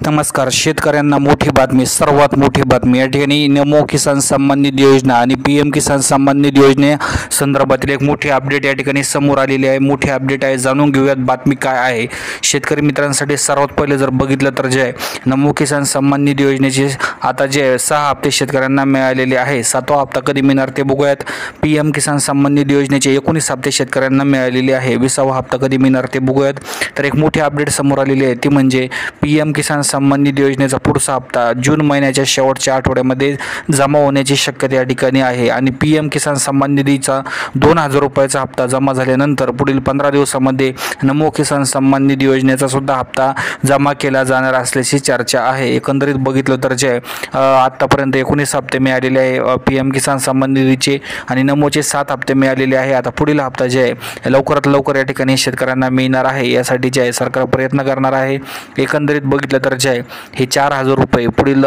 नमस्कार. शेतकऱ्यांना मोठी बातमी, सर्वात मोठी बातमी या ठिकाणी नमो किसान सन्मान निधी योजना आणि PM किसान सन्मान निधी योजने संदर्भातील एक मोठी अपडेट या ठिकाणी समोर आलेली आहे. मोठी अपडेट आहे, जाणून घेऊयात बातमी काय आहे. शेतकरी मित्रांसाठी सर्वात पहिले जर बघितलं तर जे नमो किसान सन्मान निधी योजनेचे आता जे 6 हप्ते शेतकऱ्यांना मिळालेले आहे. 7वा हप्ता कधी मिळणार ते बघूयात. PM किसान सन्मान निधी योजनेचे 19 हप्ते शेतकऱ्यांना मिळालेले आहे. 20वा हप्ता कधी मिळणार ते बघूयात. तर एक मोठी अपडेट समोर आलेली आहे, ती म्हणजे PM किसान सन्मान निधी योजनेचा पुढचा हप्ता जून महिन्याच्या शेवटच्या आठवड्यामध्ये जमा होण्याची शक्यता या ठिकाणी आहे. आणि PM किसान सन्मान निधीचा 2000 रुपयाचा हप्ता जमा झाल्यानंतर पुढील 15 दिवसामध्ये नमो किसान सन्मान निधी योजनेचा सुद्धा हप्ता जमा केला जाणार असल्याची चर्चा आहे. एकंदरीत बघितलं तर जे आतापर्यंत 19 हप्ते मिळालेले आहे PM किसान सन्मान निधीचे आणि नमोचे 7 हप्ते मिळालेले आहे. आता पुढील हप्ता जे आहे लवकरात लवकर या ठिकाणी शेतकऱ्यांना मिळणार आहे. यासाठी जे आहे सरकार प्रयत्न करणार आहे. एकंदरीत बघितलं तर जे आहे हे 4000 रुपये पुढील